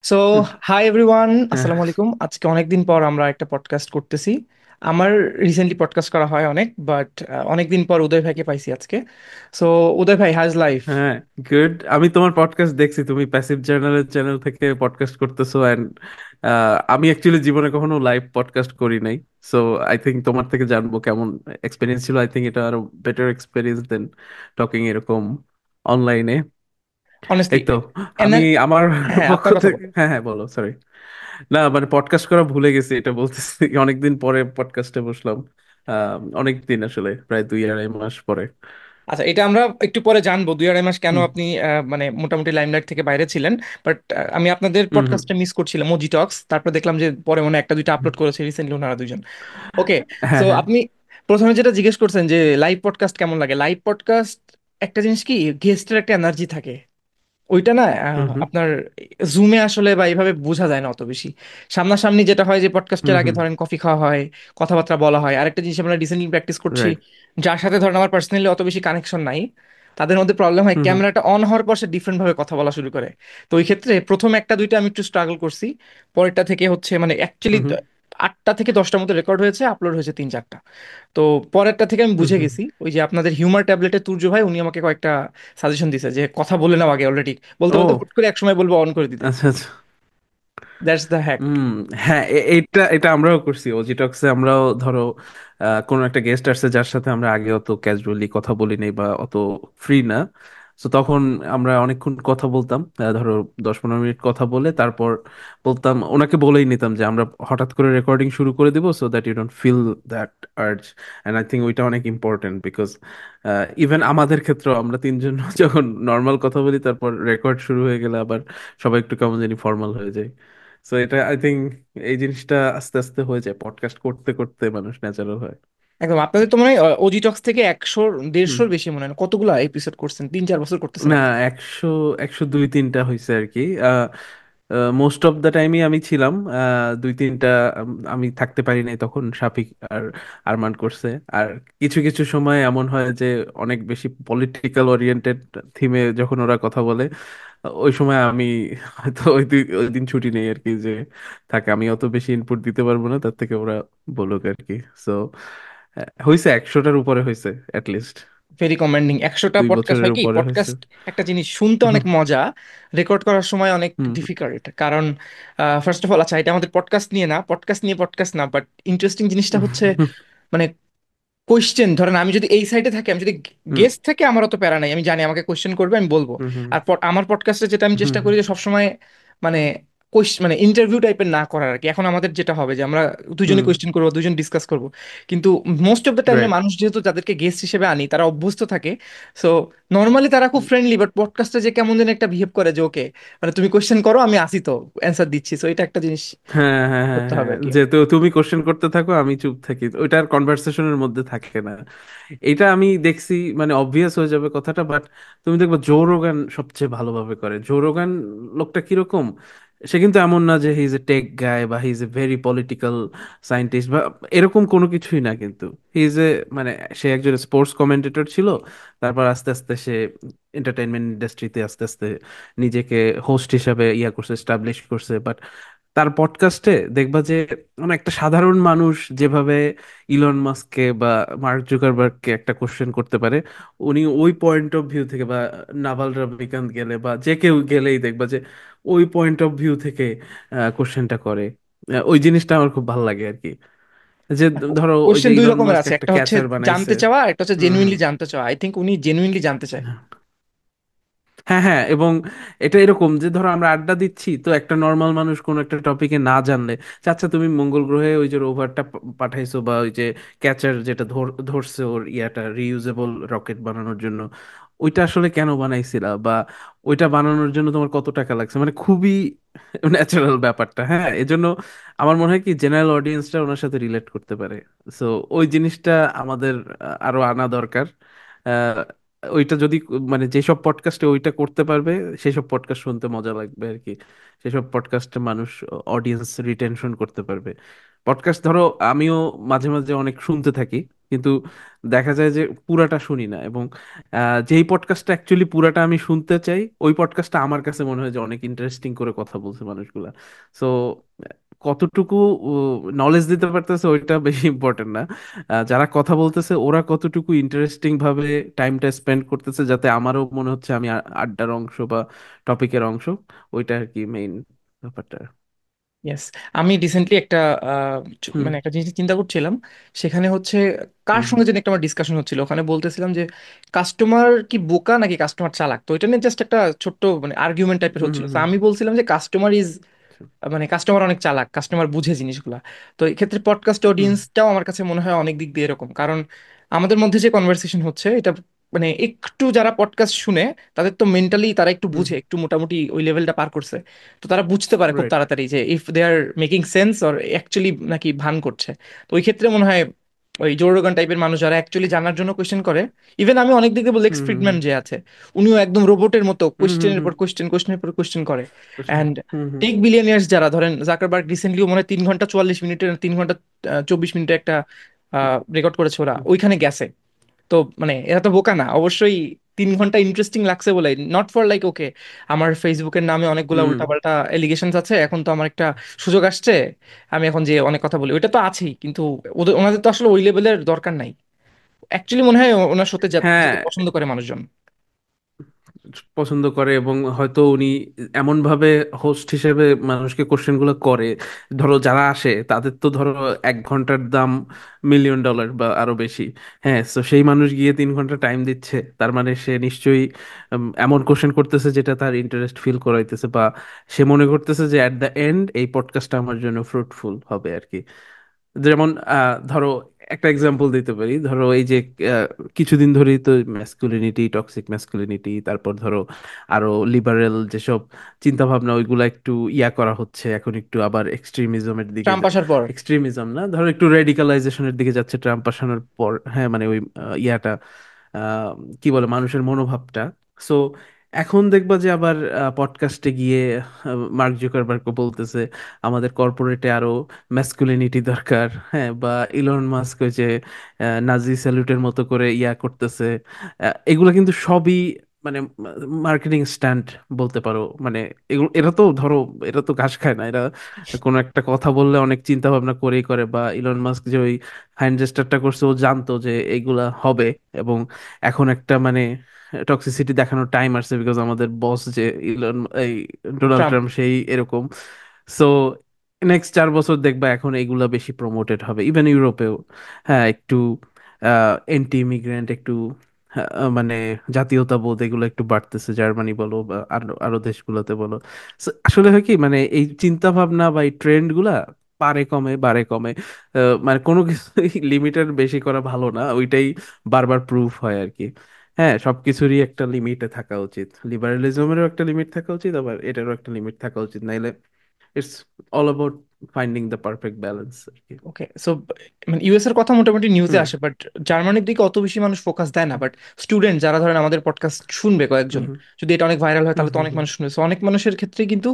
So hi everyone, হ্যাঁ, আসসালামু আলাইকুম। আজকে অনেকদিন পর আমরা একটা পডকাস্ট করতেছি। আমার রিসেন্টলি পডকাস্ট করা হয় অনেক, বাট অনেকদিন পর উদয় ভাইকে পাইছি আজকে। সো উদয় ভাই, হাজ লাইফ? হ্যাঁ, গুড। আমি তোমার পডকাস্ট দেখছি, তুমি প্যাসিভ জার্নালের চ্যানেল থেকে পডকাস্ট করতেছো। অ্যান্ড আমি অ্যাকচুয়ালি জীবনে কখনো লাইভ পডকাস্ট করি নাই। সো আই থিঙ্ক তোমার থেকে জানবো কেমন এক্সপিরিয়েন্স ছিল। আই থিঙ্ক এটা আরো বেটার এক্সপিরিয়েন্স দেন টকিং এরকম অনলাইনে। অনেস্টলি। এই তো আমি আমার হ্যাঁ, পক্ষ আপনার কথা থেকে, বল। হ্যাঁ হ্যাঁ বলো, সরি। না মানে পডকাস্ট করা ভুলে গেছি এটা বলতেছি। অনেকদিন পরে পডকাস্টে বসলাম। অনেকদিন আসলে প্রায় 2-2.5 মাস পরে। আচ্ছা, এটা আমরা একটু পরে জানবো 2-2.5 মাস কেন হুম আপনি মানে মোটামুটি লাইমলাইট থেকে বাইরে ছিলেন। বাট আমি আপনাদের হুম হুম। পডকাস্টটা মিস করছিলাম, ওজি টক্স। তারপর দেখলাম যে পরে মনে হয় একটা দুইটা আপলোড করেছে রিসেন্টলি ওনারা দুজন। ওকে। হ্যাঁ সো হ্যাঁ। আপনি প্রথমে যেটা জিজ্ঞেস করছেন যে লাইভ পডকাস্ট কেমন লাগে, লাইভ পডকাস্ট একটা জিনিস কি, গেস্টের একটা এনার্জি থাকে। ওইটা না হুম হুম আপনার জুমে আসলে বা এইভাবে বোঝা যায় না অত বেশি। সামনাসামনি যেটা হয় যে পডকাস্টের হুম আগে হুম। ধরেন কফি খাওয়া হয়, কথাবার্তা বলা হয়। আরেকটা জিনিস আমরা রিসেন্টলি প্র্যাকটিস করছি, রাইট। যার সাথে ধরেন আমার পার্সোনালি অত বেশি কানেকশন নাই, তাদের মধ্যে প্রবলেম হয় হুম হুম ক্যামেরাটা অন হওয়ার পর সে ডিফারেন্ট ভাবে কথা বলা শুরু করে। তো ওই ক্ষেত্রে প্রথম একটা দুইটা আমি একটু স্ট্রাগল করছি। পরেরটা থেকে হচ্ছে মানে অ্যাকচুয়ালি হুম হুম 8টা থেকে 10টার মতো রেকর্ড হয়েছে, আপলোড হয়েছে 3-4টা। তো পরেরটা থেকে আমি হুম বুঝে হুম। গেছি, ওই যে আপনাদের হিউমার ট্যাবলেটের তুর্য ভাই উনি আমাকে কয়েকটা সাজেশন দিছে যে কথা বলে নাও আগে অলরেডি, বলতে বলতে ও হুট করে একসময় বলবো অন করে দিতে। আচ্ছা আচ্ছা। That's the hack. হুম। হ্যাঁ, এইটা এটা আমরাও করছি ওজি টক্সে। আমরাও ধরো কোনো একটা গেস্ট আসছে যার সাথে আমরা আগে অত ক্যাজুয়ালি কথা বলি নাই বা অত ফ্রি না। তো তখন আমরা অনেকক্ষণ কথা বলতাম, ধরো 10-15 মিনিট কথা বলে তারপর বলতাম, ওনাকে বলেই নিতাম যে আমরা হঠাৎ করে রেকর্ডিং শুরু করে দিব, so that you don't feel that urge. And I think ওইটা অনেক ইম্পর্টেন্ট বিকজ ইভেন আমাদের ক্ষেত্রেও আমরা তিনজন যখন নর্মাল কথা বলি তারপর রেকর্ড শুরু হয়ে গেলে আবার সবাই একটু কেমন জানি ফর্মাল হয়ে যায়। সো এটা আই থিঙ্ক এই জিনিসটা আস্তে আস্তে হয়ে যায়, পডকাস্ট করতে করতে মানুষ ন্যাচারাল হয়। একদম, আপনাদের তো মনে হয় ওজি টক্স থেকে 100 হুম। 150-র বেশি মনে হয় না? কতগুলো এপিসোড করছেন? 3-4 বছর করতেছেন না, এখন। 100 102-3টা হয়েছে আর কি। মোস্ট অফ দ্য টাইমই আমি ছিলাম। 2-3টা আমি থাকতে পারি নাই, তখন শাফিক আর আরমান করছে। আর কিছু কিছু সময় এমন হয় যে অনেক বেশি পলিটিক্যাল ওরিয়েন্টেড থিমে যখন ওরা কথা বলে, ওই সময় আমি হয়তো ওই দিন ছুটি নেই আর কি, যে থাকে আমি অত বেশি ইনপুট দিতে পারবো না, তার থেকে ওরা বলুক আর কি। সো হয়েছে 100টার উপরে হয়েছে অ্যাটলিস্ট। Very commenting. 100টা 2 বছরের পডকাস্ট হয় কি, উপরে হয়েছে। পডকাস্ট একটা জিনিস শুনতে হুম অনেক মজা, রেকর্ড করার সময় অনেক হুম ডিফিকাল্ট। কারণ ফার্স্ট অফ অল, আচ্ছা এটা আমাদের পডকাস্ট নিয়ে বাট ইন্টারেস্টিং জিনিসটা হচ্ছে হুম মানে কোয়েশ্চেন, ধরেন আমি যদি এই সাইডে থাকি, আমি যদি হুম গেস্ট থেকে, আমার অত প্যারা নাই, আমি জানি আমাকে কোয়েশ্চেন করবে, আমি বলবো। হুম হুম আর আমার পডকাস্টে যেটা আমি হুম চেষ্টা করি যে সবসময় মানে মানে ইন্টারভিউ টাইপের না করার আর কি। এখন আমাদের যেটা হবে যে আমরা দুজনে হুম। কোয়েশ্চেন করবো, দুজন ডিসকাস করব, কিন্তু মোস্ট অফ দ্য টাইমে রাইট। মানুষ যেহেতু যাদেরকে গেস্ট হিসেবে আনি তারা অভ্যস্ত থাকে। সো নর্মালি তারা খুব ফ্রেন্ডলি, বাট পডকাস্টে যে কেমন যেন একটা বিহেভ করে যে ওকে, মানে তুমি কোয়েশ্চেন করো, আমি আসি তো অ্যান্সার দিচ্ছি। সো এটা একটা জিনিস হ্যাঁ হ্যাঁ হ্যাঁ করতে হবে হ্যাঁ, আর কি। যেহেতু তুমি কোশ্চেন করতে থাকো আমি চুপ থাকি, ওইটার কনভারসেশনের মধ্যে থাকে না। এটা আমি দেখছি, মানে অবভিয়াস হয়ে যাবে কথাটা, বাট তুমি দেখবে জো রোগান সবচেয়ে ভালোভাবে করে। জো রোগান লোকটা কিরকম, সে কিন্তু এমন না যে হি ইজ এ টেক গায় বা he is a very political scientist বা এরকম কোনো কিছুই না কিন্তু। হি ইজ এ, মানে সে একজন স্পোর্টস কমেন্টেটর ছিল, তারপর আস্তে আস্তে সে এন্টারটেইনমেন্ট ইন্ডাস্ট্রিতে আস্তে আস্তে নিজেকে হোস্ট হিসাবে ইয়া করছে, এস্টাবলিশ করছে। বাট তার পডকাস্টে দেখবা যে মানে একটা সাধারণ মানুষ যেভাবে ইলন মাস্ককে বা মার্ক জুকারবার্গকে একটা কোশ্চেন করতে পারে, উনি ওই পয়েন্ট অফ ভিউ থেকে, বা নাভাল রবিকান্ত গেলে বা যে কেউ গেলেই দেখবা যে ওই পয়েন্ট অফ ভিউ থেকে কোশ্চেনটা করে। ওই জিনিসটা আমার খুব ভালো লাগে আর কি। যে ধরো ওই যে কোয়েশ্চেন দুই ইলন রকমের মাস্ক আছে, একটা একটা হচ্ছে ক্যাচার বানাইছে। জানতে চাওয়া, একটা হচ্ছে হুম জেনুইনলি জানতে চাওয়া। আই থিঙ্ক উনি জেনুইনলি জানতে চায়। হুম। হ্যাঁ হ্যাঁ, এবং এটা এরকম যে ধরো আমরা আড্ডা দিচ্ছি, তো একটা নর্মাল মানুষ কোন একটা টপিকে না জানলে, যে আচ্ছা তুমি মঙ্গল গ্রহে ওই যে রোভারটা পাঠাইছো বা ওই যে ক্যাচার যেটা ধরছে ওর ইয়াটা রিইউজেবল রকেট বানানোর জন্য, ওইটা আসলে কেন বানাইছিলা, বা ওইটা বানানোর জন্য তোমার কত টাকা লাগছে, মানে খুবই ন্যাচারাল ব্যাপারটা। হ্যাঁ, এজন্য আমার মনে হয় কি জেনারেল অডিয়েন্সটা ওনার সাথে রিলেট করতে পারে। সো ওই জিনিসটা আমাদের আরো আনা দরকার। ওইটা যদি মানে যেসব পডকাস্টে ওইটা করতে পারবে, সেসব পডকাস্ট শুনতে মজা লাগবে আর কি। সেসব পডকাস্টে মানুষ অডিয়েন্স রিটেনশন করতে পারবে। পডকাস্ট ধরো আমিও মাঝে মাঝে অনেক শুনতে থাকি, কিন্তু দেখা যায় যে পুরাটা শুনি না। এবং যেই পডকাস্টটা অ্যাকচুয়ালি পুরাটা আমি শুনতে চাই, ওই পডকাস্টটা আমার কাছে মনে হয় যে অনেক ইন্টারেস্টিং করে কথা বলছে মানুষগুলা। সো কতটুকু নলেজ দিতে পারতেছে ওইটা বেশি ইম্পর্টেন্ট না, যারা কথা বলতেছে ওরা কতটুকু ইন্টারেস্টিং ভাবে টাইমটা স্পেন্ড করতেছে, যাতে আমারও মনে হচ্ছে আমি আড্ডার অংশ বা টপিকের অংশ। ওইটা আর কি মেইন ব্যাপারটা। ইয়েস। আমি রিসেন্টলি একটা হুম মানে একটা জিনিস চিন্তা করছিলাম। সেখানে হচ্ছে কার হুম সঙ্গে যেন একটা আমার ডিসকাশন হচ্ছিল, ওখানে বলতেছিলাম যে কাস্টমার কি বোকা নাকি কাস্টমার চালাক। তো এটা নিয়ে জাস্ট একটা ছোট্ট মানে আর্গুমেন্ট টাইপের হুম হচ্ছিল। হুম তো হুম। আমি বলছিলাম যে কাস্টমার ইজ আচ্ছা। মানে কাস্টমার অনেক চালাক, কাস্টমার বুঝে জিনিসগুলা। তো এই ক্ষেত্রে পডকাস্ট হুম অডিয়েন্সটাও আমার কাছে মনে হয় অনেক দিক দিয়ে এরকম। কারণ আমাদের মধ্যে যে কনভারসেশন হচ্ছে এটা মানে একটু যারা পডকাস্ট শুনে তাদের তো মেন্টালি তারা একটু হুম। বুঝে, একটু মোটামুটি ওই লেভেলটা পার করছে। তো তারা বুঝতে পারে খুব রাইট। তাড়াতাড়ি যে if they are making sense or actually নাকি ভান করছে। তো ওই ক্ষেত্রে মনে হয় ওই জো রোগান টাইপের মানুষ যারা অ্যাকচুয়ালি জানার জন্য কোয়েশ্চেন করে, ইভেন আমি অনেক দিকে বলি লেক্স হুম হুম ফ্রিডম্যান যে আছে, উনিও একদম রোবটের মতো হুম হুম কোয়েশ্চেনের হুম পর কোয়েশ্চেন, কোয়েশ্চেনের পর কোয়েশ্চেন করে। হুম হুম হুম টেক বিলিয়নিয়ার্স যারা ধরেন জাকারবার্গ রিসেন্টলি মনে হয় 3 ঘন্টা 44 মিনিটের 3 ঘন্টা 24 মিনিটের একটা রেকর্ড করেছে, ওরা হুম ওইখানে গেছে। তো মানে এরা তো বোকা না অবশ্যই। 3 ঘন্টা ইন্টারেস্টিং লাগছে বলে, নট ফর লাইক ওকে আমার ফেসবুকের নামে অনেকগুলা হুম। উল্টাপাল্টা এলিগেশনস আছে, এখন তো আমার একটা সুযোগ আসছে, আমি এখন যে অনেক কথা বলি, ওইটা তো আছেই, কিন্তু ওনাদের তো আসলে ওই লেভেলের দরকার নাই। অ্যাকচুয়ালি মনে হয় ওনার সাথে হ্যাঁ, যেতে পছন্দ করে মানুষজন। পছন্দ করে এবং হয়তো উনি এমন ভাবে হোস্ট হিসেবে মানুষকে কোশ্চেন গুলো করে। ধরো যারা আসে তাদের তো ধরো 1 ঘন্টার দাম $1 মিলিয়ন বা আরো বেশি। হ্যাঁ, তো সেই মানুষ গিয়ে 3 ঘন্টা টাইম দিচ্ছে, তার মানে সে নিশ্চয়ই এমন কোশ্চেন করতেছে যেটা তার ইন্টারেস্ট ফিল করাইতেছে, বা সে মনে করতেছে যে অ্যাট দ্য এন্ড এই পডকাস্টটা আমার জন্য ফ্রুটফুল হবে আর কি। যেমন ধরো একটা এক্সাম্পল দিতে পারি। ধরো এই যে আহ, কিছুদিন ধরেই তো ম্যাসকুলিনিটি, টক্সিক ম্যাসকুলিনিটি, তারপর ধরো আরো লিবারেল যেসব চিন্তা ভাবনা ওইগুলা একটু ইয়া করা হচ্ছে, এখন একটু আবার এক্সট্রিমিজমের দিকে, ট্রাম্প আসার পর। এক্সট্রিমিজম না, ধরো একটু রেডিকালাইজেশনের দিকে যাচ্ছে ট্রাম্প আসানোর পর। হ্যাঁ, মানে ওই ইয়াটা আহ, কি বলে মানুষের মনোভাবটা। সো এখন দেখবা যে আবার পডকাস্টে গিয়ে মার্ক জুকারবার্গ বলতেছে আমাদের কর্পোরেটে আরো ম্যাসকুলিনিটি দরকার। হ্যাঁ, বা ইলন মাস্ক ওই যে নাজি স্যালুটের মতো করে ইয়া করতেছে। এগুলো কিন্তু সবই মানে মার্কেটিং স্ট্যান্ড বলতে পারো। মানে এগুলো, এরা তো ধরো এরা তো ঘাস খায় না, এরা কোনো একটা কথা বললে অনেক চিন্তা ভাবনা করেই করে। বা ইলন মাস্ক যে ওই হ্যান্ড জেস্টারটা করছে, ও জানতো যে এইগুলা হবে। এবং এখন একটা মানে টক্সিসিটি দেখানোর টাইম আসছে, বিকজ আমাদের বস যে ইলন এই ডোনাল্ড ট্রাম্প। ট্রাম্প সেই এরকম। সো নেক্সট 4 বছর দেখবা এখন এগুলা বেশি প্রমোটেড হবে ইভেন ইউরোপেও। হ্যাঁ, একটু এন্টি ইমিগ্রেন্ট, একটু মানে জাতীয়তাবোধ এগুলো একটু বাড়তেছে, জার্মানি বলো বা আরো আরো দেশগুলোতে বলো। So, আসলে হয় কি, মানে এই চিন্তা ভাবনা বা এই ট্রেন্ড গুলা পারে কমে বারে কমে। মানে কোনো কিছু লিমিটের বেশি করা ভালো না, ওইটাই বারবার প্রুফ হয় আর কি। হ্যাঁ, সবকিছুরই একটা লিমিটে থাকা উচিত, লিবারালিজমেরও একটা লিমিট থাকা উচিত, আবার এটারও একটা লিমিট থাকা উচিত, নাইলে it's all about finding the perfect balance আর কি। ওকে, সো মানে ইউএস এর কথা মোটামুটি নিউজে হুম আসে, বাট জার্মানির দিকে অত বেশি মানুষ ফোকাস দেয় না। বাট স্টুডেন্ট যারা ধরেন আমাদের পডকাস্ট শুনবে কয়েকজন, হুম হুম যদি এটা অনেক ভাইরাল হয় হুম তাহলে তো হুম অনেক হুম মানুষ শুনবে। সো অনেক মানুষের ক্ষেত্রে কিন্তু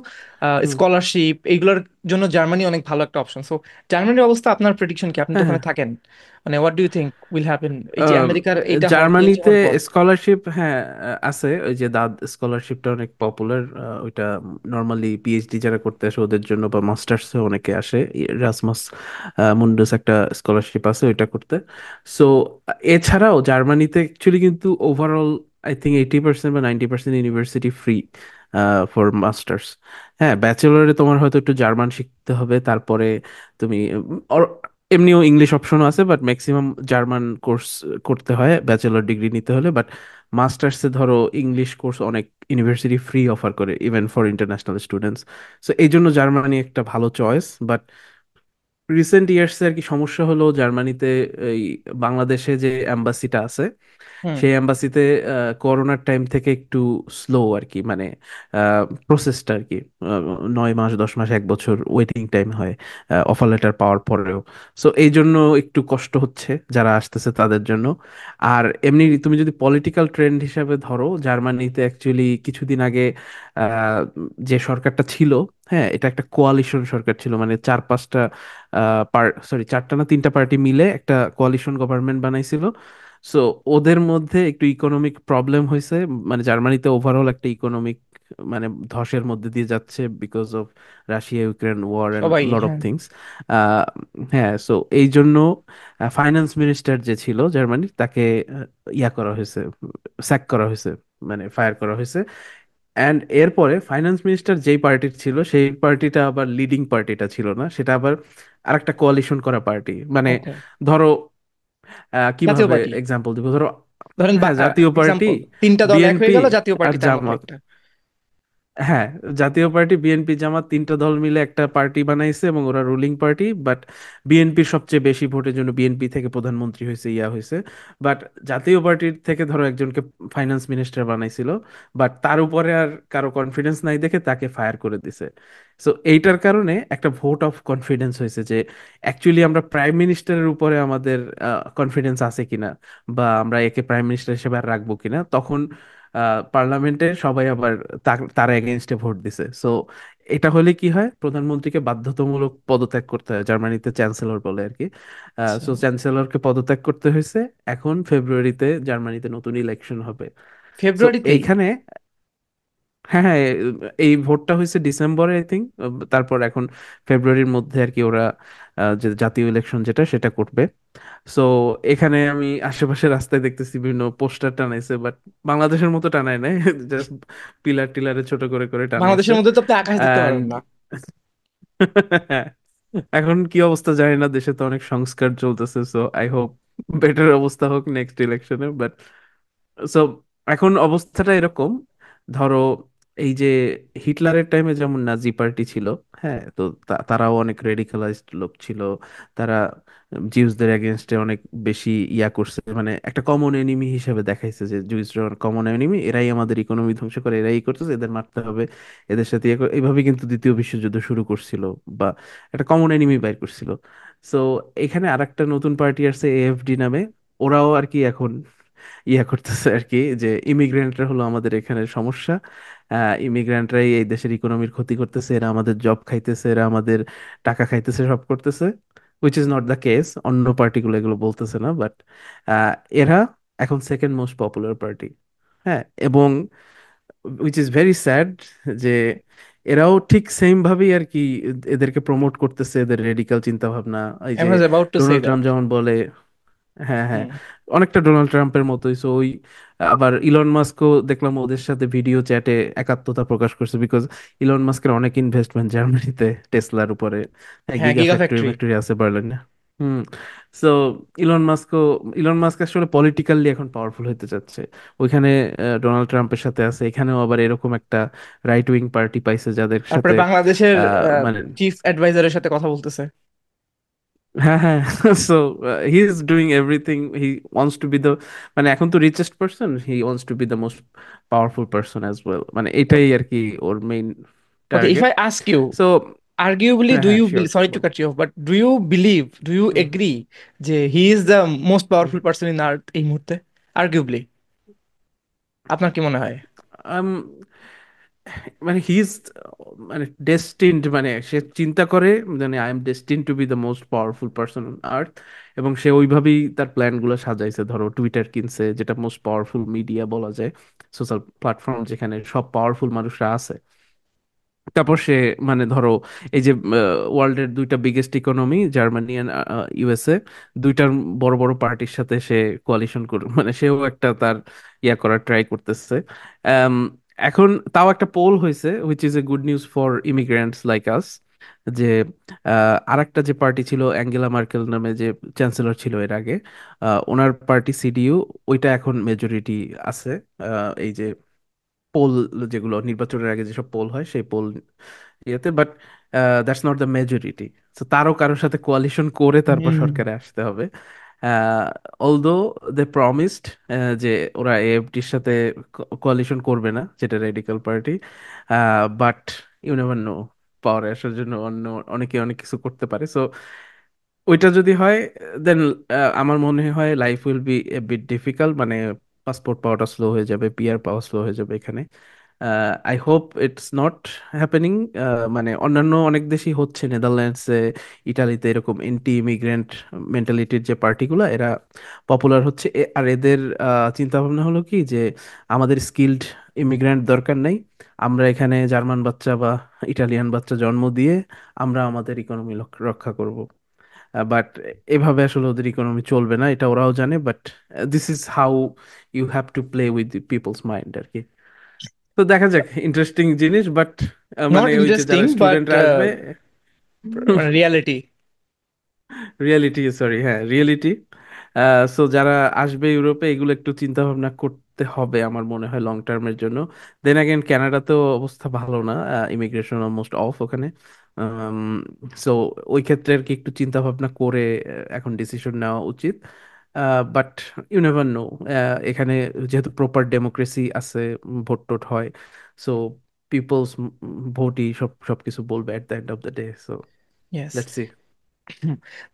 হুম। স্কলারশিপ এইগুলোর জন্য জার্মানি অনেক ভালো একটা অপশন। সো জার্মানির অবস্থা আপনার প্রেডিকশন কি? আপনি তো হ্যাঁ হ্যাঁ। ওখানে থাকেন, মানে what do you think will happen এই যে আহ, আমেরিকার এইটা হওয়ার চেঞ্জ জার্মানিতে হওয়ার পর? স্কলারশিপ, হ্যাঁ আছে। ওই যে দাদ স্কলারশিপটা অনেক পপুলার। ওইটা নর্মালি পিএইচডি যারা করতে আসে ওদের জন্য, বা মাস্টার্সে অনেকে আসে। রাসমাস মুন্ডাস একটা স্কলারশিপ আছে ওইটা করতে। সো এছাড়াও জার্মানিতে অ্যাকচুয়ালি কিন্তু ওভারঅল আই থিঙ্ক 80% বা 90% ইউনিভার্সিটি ফ্রি ফর মাস্টার্স। হ্যাঁ, ব্যাচেলরে তোমার হয়তো একটু জার্মান শিখতে হবে, তারপরে তুমি এমনিও ইংলিশ অপশনও আছে, বাট ম্যাক্সিমাম জার্মান কোর্স করতে হয় ব্যাচেলর ডিগ্রি নিতে হলে। বাট মাস্টার্সে ধরো ইংলিশ কোর্স অনেক ইউনিভার্সিটি ফ্রি অফার করে even for international students. So এই জন্য জার্মানি একটা ভালো চয়েস। বাট রিসেন্ট ইয়ার্সে আর কি সমস্যা হলো জার্মানিতে, এই বাংলাদেশে যে এম্বাসিটা আছে হুম। সেই এম্বাসিতে করোনার টাইম থেকে একটু স্লো আর কি, মানে প্রসেসটা আর কি। 9 মাস 10 মাস 1 বছর ওয়েটিং টাইম হয় অফার লেটার পাওয়ার পরেও। সো এই জন্য একটু কষ্ট হচ্ছে যারা আসতেছে তাদের জন্য। আর এমনি তুমি যদি পলিটিক্যাল ট্রেন্ড হিসাবে ধরো, জার্মানিতে অ্যাকচুয়ালি কিছুদিন আগে যে সরকারটা ছিল হ্যাঁ, এটা একটা কোয়ালিশন সরকার ছিল, মানে চার পাঁচটা সরি, চারটা না তিনটা পার্টি মিলে একটা কোয়ালিশন গভর্নমেন্ট বানাইছিল। সো ওদের মধ্যে একটু ইকোনমিক প্রবলেম হয়েছে, মানে জার্মানিতে ওভারঅল একটা ইকোনমিক মানে ধসের মধ্যে দিয়ে যাচ্ছে because of Russia Ukraine war and সবাই, লট অফ হ্যাঁ। থিংস। হ্যাঁ, সো এই জন্য ফাইন্যান্স মিনিস্টার যে ছিল জার্মানির, তাকে ইয়া করা হয়েছে, স্যাক করা হয়েছে, মানে ফায়ার করা হয়েছে। অ্যান্ড এরপরে ফাইন্যান্স মিনিস্টার যেই পার্টির ছিল, সেই পার্টিটা আবার লিডিং পার্টিটা ছিল না, সেটা আবার আরেকটা কোয়ালিশন করা পার্টি। মানে ওকে। ধরো জাতীয় কিভাবে পার্টি, এক্সাম্পল দিব, ধরো ধরেন হ্যাঁ, জাতীয় পার্টি, এক্সাম্পল, তিনটা দল এক হয়ে বিএনপি গেল, জাতীয় আর পার্টি তার মতো জামাত। একটা। হ্যাঁ, জাতীয় পার্টি বিএনপি জামাত তিনটা দল মিলে একটা পার্টি বানাইছে এবং ওরা রুলিং পার্টি। বাট বিএনপির সবচেয়ে বেশি ভোটের জন্য বিএনপি থেকে প্রধানমন্ত্রী হয়েছে, ইয়া হয়েছে। বাট জাতীয় পার্টির থেকে ধরো একজনকে ফাইন্যান্স মিনিস্টার বানাইছিল, বাট তার উপরে আর কারো কনফিডেন্স নাই দেখে তাকে ফায়ার করে দিছে। সো এইটার কারণে একটা ভোট অফ কনফিডেন্স হয়েছে যে অ্যাকচুয়ালি আমরা প্রাইম মিনিস্টারের উপরে আমাদের কনফিডেন্স আছে কিনা, বা আমরা একে প্রাইম মিনিস্টার হিসেবে আর রাখবো কিনা। তখন পার্লামেন্টে সবাই আবার তার এগেনস্টে ভোট দিছে। সো এটা হলে কি হয়, প্রধানমন্ত্রীকে বাধ্যতামূলক পদত্যাগ করতে হয়, জার্মানিতে চ্যান্সেলর বলে আর কি। আচ্ছা। সো চ্যান্সেলরকে পদত্যাগ করতে হয়েছে। এখন ফেব্রুয়ারিতে জার্মানিতে নতুন ইলেকশন হবে। সো ফেব্রুয়ারিতেই? এইখানে হ্যাঁ হ্যাঁ, এই ভোটটা হয়েছে ডিসেম্বরে আই থিঙ্ক। তারপর এখন ফেব্রুয়ারির মধ্যে আর কি ওরা যে জাতীয় ইলেকশন যেটা সেটা করবে। সো এখানে আমি আশেপাশে রাস্তায় দেখতেছি বিভিন্ন পোস্টার টানাইছে, বাট বাংলাদেশের মতো টানায় নাই, জাস্ট পিলার টিলারে ছোট করে করে টানাইছে। বাংলাদেশের মধ্যে তো আপনি আকাশ দেখতে অ্যান্ড পারেন না। এখন কি অবস্থা জানি না, দেশে তো অনেক সংস্কার চলতেছে, সো আই হোপ বেটার অবস্থা হোক নেক্সট ইলেকশনে। বাট সো এখন অবস্থাটা এরকম, ধরো এই যে হিটলারের টাইমে যেমন নাজি পার্টি ছিল, হ্যাঁ, তো তারাও অনেক রেডিকালাইজড লোক ছিল। তারা জিউসদের এগেনস্টে অনেক বেশি ইয়া করছে, মানে একটা কমন এনিমি হিসেবে দেখাইছে যে জুইসরা কমন এনিমি, এরাই আমাদের ইকোনমি ধ্বংস করে, এরাই করতেছে, এদের মারতে হবে, এদের সাথে এইভাবে কিন্তু দ্বিতীয় বিশ্বযুদ্ধ শুরু করছিল, বা একটা কমন এনিমি বাইর করছিল। সো এখানে আরেকটা নতুন পার্টি আসছে এএফডি নামে। ওরাও আর কি এখন ইয়া করতেছে আর কি, যে ইমিগ্রেন্টরা হলো আমাদের এখানে সমস্যা, ইমিগ্রেন্টরাই এই দেশের ইকোনমির ক্ষতি করতেছে, এরা আমাদের জব খাইতেছে, এরা আমাদের টাকা খাইতেছে, সব করতেছে। Which is not the case, অন্য পার্টিগুলো এগুলো বলতেছে না, বাট এরা এখন সেকেন্ড মোস্ট পপুলার পার্টি। হ্যাঁ, এবং উইচ ইজ ভেরি স্যাড যে এরাও ঠিক সেম ভাবেই আর কি এদেরকে প্রমোট করতেছে, এদের রেডিক্যাল চিন্তা ভাবনা। এই আই যে was about to say Donald Trump that. যেমন বলে, হ্যাঁ হ্যাঁ, হুম। অনেকটা ডোনাল্ড ট্রাম্পের মতোই। সো ওই আবার ইলন মাস্কও দেখলাম ওদের সাথে ভিডিও চ্যাটে একাত্মতা প্রকাশ করছে, বিকজ ইলন মাস্কের অনেক ইনভেস্টমেন্ট জার্মানিতে টেসলার উপরে, হ্যাঁ, giga giga factory factory. Factory আছে বার্লিনে। হুম। সো ইলন মাস্কও, ইলন মাস্ক আসলে পলিটিক্যালি এখন পাওয়ারফুল হতে চাচ্ছে। ওইখানে ডোনাল্ড ট্রাম্পের সাথে আছে, এখানেও আবার এরকম একটা রাইট উইং পার্টি পাইছে যাদের তারপরে সাথে বাংলাদেশের মানে চিফ অ্যাডভাইজারের সাথে কথা বলতেছে। হ্যাঁ হ্যাঁ। So he is doing everything, he wants to be the, মানে এখন তো richest person, he wants to be the most powerful person as well, মানে এটাই আর কি ওর main okay, if target. I ask you, so arguably, হ্যাঁ do হ্যাঁ you শিওর, sorry to বলো। cut you off, but do you believe, do you hmm, agree যে he is the most hmm. powerful person in earth এই মুহূর্তে? arguably, আপনার কি মনে হয়? আম, মানে হি ইজ, মানে ডেস্টিনড, মানে সে চিন্তা করে, মানে I am ডেস্টিন two be the most powerful person on earth. এবং সে ওইভাবেই তার প্ল্যান গুলো সাজাইছে। ধরো টুইটার কিনছে, যেটা মোস্ট পাওয়ারফুল মিডিয়া বলা যায়, সোশ্যাল প্ল্যাটফর্ম যেখানে সব পাওয়ারফুল মানুষরা আছে। তারপর সে, মানে ধরো এই যে ওয়ার্ল্ডের দুইটা biggest economy Germany and USA, দুইটার বড় বড় পার্টির সাথে সে কোয়ালিশন করে, মানে সেও একটা তার ইয়া করার ট্রাই করতেছে। আম, এখন তাও একটা পোল হয়েছে, which is a good news for immigrants like আস, যে আরেকটা যে পার্টি ছিল অ্যাঙ্গেলা মার্কেল নামে, যে চ্যান্সেলর ছিল এর আগে, ওনার পার্টি সিডিইউ, ওইটা এখন মেজরিটি আছে। এই যে পোল, যেগুলো নির্বাচনের আগে যেসব পোল হয় সেই পোল ইয়েতে, but that's not the majority. তো তারও কারোর সাথে কোয়ালিশন করে তারপর হুম। সরকারে আসতে হবে। অলদো দে প্রমিসড যে ওরা এএফডির সাথে কোয়ালিশন করবে না, যেটা radical party, but you never know, পাওয়ারে আসার জন্য অন্য অনেকে অনেক কিছু করতে পারে। সো ওইটা যদি হয়, দেন আমার মনে হয় life will be a bit difficult, মানে পাসপোর্ট পাওয়াটা স্লো হয়ে যাবে, পিআর পাওয়া স্লো হয়ে যাবে এখানে। I hope it's not happening. মানে অন্যান্য অনেক দেশই হচ্ছে, নেদারল্যান্ডসে, ইটালিতে এরকম এন্টি ইমিগ্রেন্ট মেন্টালিটির যে পার্টিগুলো এরা পপুলার হচ্ছে। আর এদের চিন্তা ভাবনা হলো কি যে আমাদের স্কিলড ইমিগ্রেন্ট দরকার নেই, আমরা এখানে জার্মান বাচ্চা বা ইটালিয়ান বাচ্চা জন্ম দিয়ে আমরা আমাদের ইকোনমি রক্ষা করব। বাট এভাবে আসলে ওদের ইকোনমি চলবে না, এটা ওরাও জানে। But this is how you have to play with peoples mind আর কি। তো দেখা যাক, ইন্টারেস্টিং জিনিস। বাট নট মানে ওই যে ইন্টারেস্টিং যারা বাট স্টুডেন্টরা আসবে, মানে রিয়ালিটি। রিয়েলিটি, সরি, হ্যাঁ রিয়েলিটি। সো যারা আসবে ইউরোপে, এগুলো একটু চিন্তা ভাবনা করতে হবে আমার মনে হয় লং টার্মের জন্য। দেন অ্যাগেন কানাডাতেও অবস্থা ভালো না, ইমিগ্রেশন অলমোস্ট অফ ওখানে। সো ওই ক্ষেত্রে আর কি একটু চিন্তা ভাবনা করে এখন ডিসিশন নেওয়া উচিত। বাট ইউ নেভার নো, এখানে যেহেতু প্রপার ডেমোক্রেসি আছে, ভোট টোট হয়, সো পিপলস ভোটই সবকিছু বলবে at the end of the day. So yes. Let's see.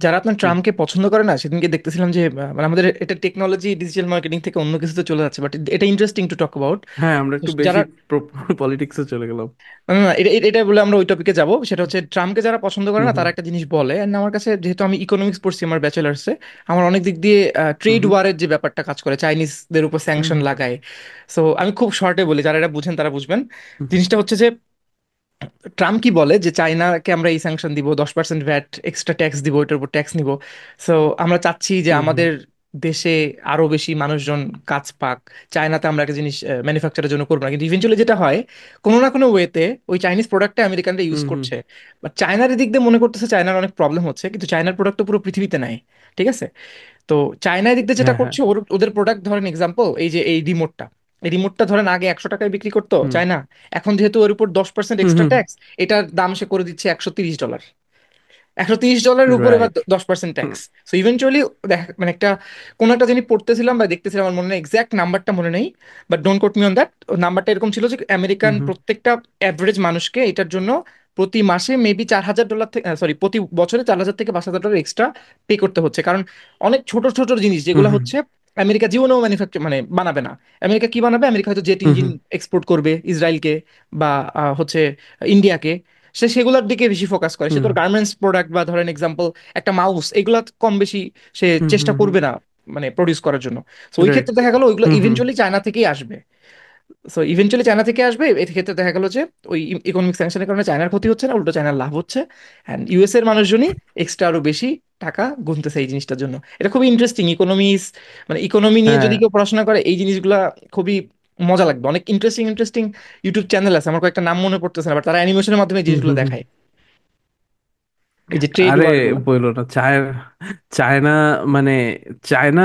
যারা আপনার ট্রাম্পকে পছন্দ করে না, সেদিনকে দেখতেছিলাম যে মানে আমাদের এটা টেকনোলজি ডিজিটাল মার্কেটিং থেকে অন্য কিছুতে চলে যাচ্ছে, বাট এটা ইন্টারেস্টিং টু টক অ্যাবাউট। হ্যাঁ, আমরা একটু বেশি যারা পলিটিক্সে চলে গেলাম। না না, এটা বলে আমরা ওই টপিকে যাব। সেটা হচ্ছে ট্রাম্পকে যারা পছন্দ করে হুম না হুম তারা একটা জিনিস বলে, এন্ড আমার কাছে যেহেতু আমি ইকোনমিক্স পড়ছি আমার ব্যাচেলার্সে, আমার অনেক দিক দিয়ে হুম ট্রেড হুম ওয়ারের যে ব্যাপারটা কাজ করে, চাইনিজদের উপর হুম স্যাংশন হুম লাগায়। সো আমি খুব শর্টে বলি, যারা এটা বুঝেন তারা বুঝবেন। হুম জিনিসটা হচ্ছে যে ট্রাম্প কি বলে যে চায়নাকে আমরা এই স্যাংশন দিব, 10% ভ্যাট এক্সট্রা ট্যাক্স দিব, এটার উপর ট্যাক্স নিব। সো আমরা চাচ্ছি যে হুম হুম আমাদের দেশে আরো বেশি মানুষজন কাজ পাক। চায়নাতে আমরা একটা জিনিস ম্যানুফ্যাকচারের জন্য করবো না, কিন্তু ইভেনচুয়ালি যেটা হয়, কোনো না কোনো ওয়েতে ওই চাইনিজ প্রোডাক্টটা আমেরিকানরা ইউজ হুম হুম করছে। বাট চায়নার দিক দিয়ে মনে করতেছে চায়নার অনেক প্রবলেম হচ্ছে, কিন্তু চায়নার প্রোডাক্ট তো পুরো পৃথিবীতে নাই। ঠিক আছে। তো চায়নার দিক দিয়ে যেটা হ্যাঁ হ্যাঁ করছে, ওদের প্রোডাক্ট ধরেন এক্সাম্পল এই যে এই রিমোটটা ধরেন আগে 100 টাকায় বিক্রি করতো হুম চায়না, এখন যেহেতু ওর উপর 10% হুম এক্সট্রা হুম ট্যাক্স, এটার দাম সে করে দিচ্ছে $130। $130 উপরে আবার রাইট। 10% হুম ট্যাক্স। সো ইভেনচুয়ালি মানে একটা কোন একটা জিনিস পড়তেছিলাম বা দেখতেছিলাম, আমার মনে নেই এক্সাক্ট নাম্বারটা মনে নেই, but don't quote me on that. নাম্বারটা এরকম ছিল যে হুম আমেরিকান হুম প্রত্যেকটা অ্যাভারেজ মানুষকে এটার জন্য প্রতি মাসে মেবি $4,000 থেকে, সরি, প্রতি বছরে 4,000 থেকে $5,000 এক্সট্রা পে করতে হচ্ছে। কারণ অনেক ছোট ছোট জিনিস হুম যেগুলো হুম হচ্ছে আমেরিকা জীবনেও ম্যানুফ্যাকচার মানে বানাবে না। আমেরিকা কি বানাবে? আমেরিকা হয়তো জেট হুম ইঞ্জিন হুম এক্সপোর্ট করবে ইসরায়েলকে বা হচ্ছে ইন্ডিয়াকে। সে সেগুলোর দিকে বেশি ফোকাস করে। সে হুম তোর গার্মেন্টস প্রোডাক্ট বা ধরেন এক্সাম্পল একটা মাউস, এগুলা কম বেশি সে হুম চেষ্টা হুম হুম করবে না মানে প্রডিউস করার জন্য। তো ওই রাইট। ক্ষেত্রে দেখা গেল ওইগুলো হুম হুম ইভেনচুয়ালি চায়না থেকেই আসবে। সো ইভেনচুয়ালি চায়না থেকে আসবে, এই ক্ষেত্রে দেখা গেল যে ওই ইকোনমিক স্যাংশনের কারণে চায়নার ক্ষতি হচ্ছে না, উল্টো চায়নার লাভ হচ্ছে। অ্যান্ড ইউএস এর মানুষজনই এক্সট্রা আরো বেশি টাকা গুনতেছে এই জিনিসটার জন্য। এটা খুবই ইন্টারেস্টিং ইকোনমিক্স, মানে ইকোনমি নিয়ে হ্যাঁ। যদি কেউ পড়াশোনা করে এই জিনিসগুলা খুবই মজা লাগবে। অনেক ইন্টারেস্টিং ইন্টারেস্টিং ইউটিউব চ্যানেল আছে, আমার কয়েকটা নাম মনে পড়তেছে না, বাট তারা অ্যানিমেশনের মাধ্যমে এই হুম জিনিসগুলো হুম হুম দেখায়, এই যে ট্রেড আরে ওয়ার গুলা। বইলো না, চায়না মানে চায়না